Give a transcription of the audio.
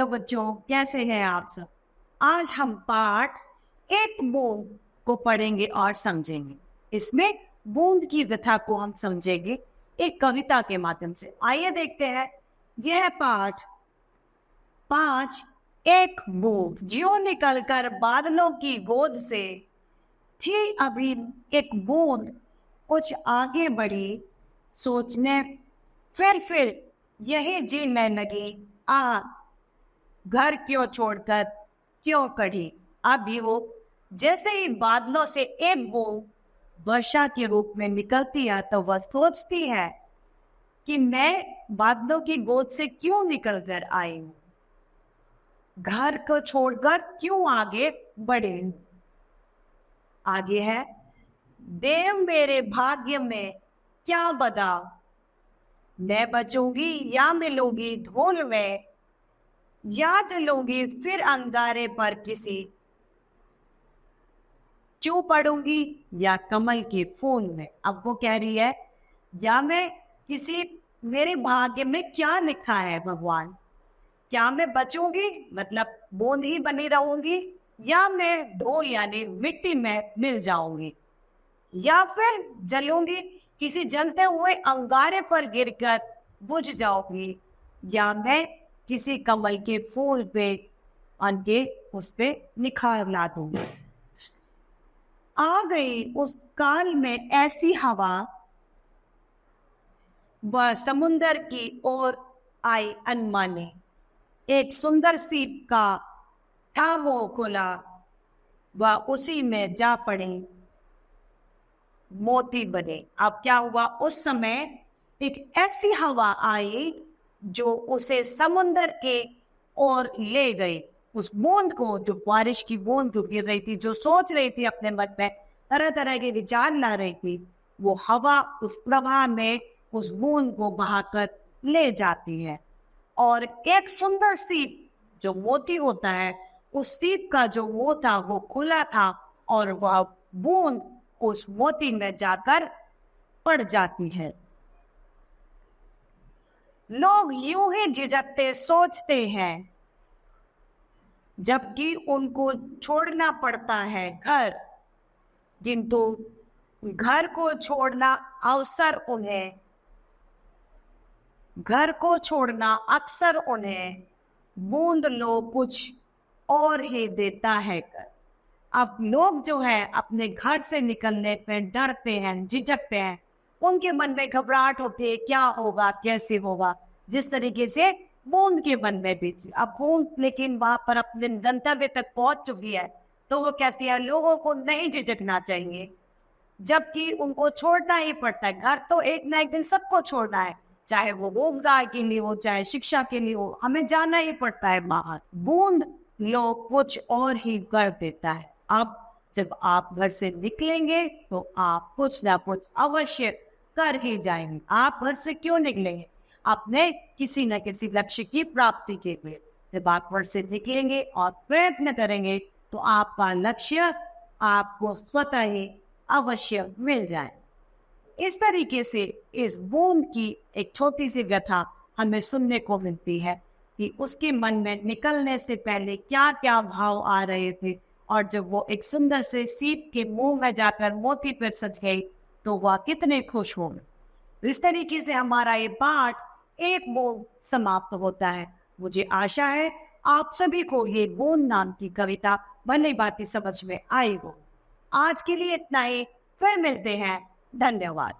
Hello बच्चों, कैसे हैं आप सब। आज हम पाठ एक बूंद को पढ़ेंगे और समझेंगे। इसमें बूंद की व्यथा को हम समझेंगे एक कविता के माध्यम से। आइए देखते हैं। यह पाठ 5 एक बूंद। ज्यों निकलकर बादलों की गोद से थी अभी एक बूंद, कुछ आगे बढ़ी सोचने, फिर यही जीने लगी। घर क्यों छोड़कर क्यों कढ़ी। अभी वो जैसे ही बादलों से एक बूंद वर्षा के रूप में निकलती है तो वह सोचती है कि मैं बादलों की गोद से क्यों निकल कर आई हूं, घर को छोड़कर क्यों आगे बढ़े। आगे है, देव मेरे भाग्य में क्या बदा, मैं बचूंगी या मिलूंगी धूल में, याद लूंगी फिर अंगारे पर किसी, चू पड़ूंगी या कमल के फूल में। अब वो कह रही है, या मैं किसी, मेरे भाग्य में क्या लिखा है भगवान, क्या मैं बचूंगी मतलब बूंद ही बनी रहूंगी, या मैं धूल यानी मिट्टी में मिल जाऊंगी, या फिर जलूंगी किसी जलते हुए अंगारे पर गिरकर बुझ जाऊंगी, या मैं किसी कमल के फूल पे उनके उस पे निखार ला दूंगी। आ गई उस काल में ऐसी हवा, वह समुंदर की ओर आई अनमाने, एक सुंदर सीप का था वो खुला, वह उसी में जा पड़े मोती बने। अब क्या हुआ, उस समय एक ऐसी हवा आई जो उसे समुंदर के ओर ले गई। उस बूंद को, जो बारिश की बूंद जो गिर रही थी, जो सोच रही थी अपने मन में, तरह तरह के विचार ला रही थी, वो हवा उस प्रवाह में उस बूंद को बहाकर ले जाती है। और एक सुंदर सीप जो मोती होता है, उस सीप का जो मुंह था वो खुला था और वह बूंद उस मोती में जाकर पड़ जाती है। लोग यूं ही झिझकते सोचते हैं, जबकि उनको छोड़ना पड़ता है घर, किंतु घर को छोड़ना अवसर उन्हें, घर को छोड़ना अक्सर उन्हें बूंद लो कुछ और ही देता है कर। अब लोग जो है अपने घर से निकलने पे डरते हैं, झिझकते हैं, उनके मन में घबराहट होती है, क्या होगा कैसे होगा, जिस तरीके से बूंद के मन में भी थी। अब बूंद लेकिन वहां पर अपने गंतव्य तक पहुंच चुकी है, तो वो कहती है लोगों को नहीं झिझकना चाहिए, जबकि उनको छोड़ना ही पड़ता है। घर तो एक ना एक दिन सबको छोड़ना है, चाहे वो रोजगार के लिए हो, चाहे शिक्षा के लिए हो, हमें जाना ही पड़ता है बाहर। बूंद लोग कुछ और ही कर देता है। अब जब आप घर से निकलेंगे तो आप कुछ ना कुछ अवश्य कर ही जाएंगे। आप घर से क्यों निकलेंगे, अपने किसी न किसी लक्ष्य की प्राप्ति के लिए। जब आप घर से निकलेंगे और प्रयत्न करेंगे तो आपका लक्ष्य आपको स्वतः ही अवश्य मिल जाए। इस तरीके से इस बूंद की एक छोटी सी व्यथा हमें सुनने को मिलती है कि उसके मन में निकलने से पहले क्या क्या भाव आ रहे थे, और जब वो एक सुंदर से सीप के मुंह में जाकर मोती पर सज गई तो वह कितने खुश हो। इस तरीके से हमारा ये पाठ एक बूंद समाप्त होता है। मुझे आशा है आप सभी को ये बूंद नाम की कविता भली भांति समझ में आई हो। आज के लिए इतना ही, फिर मिलते हैं। धन्यवाद।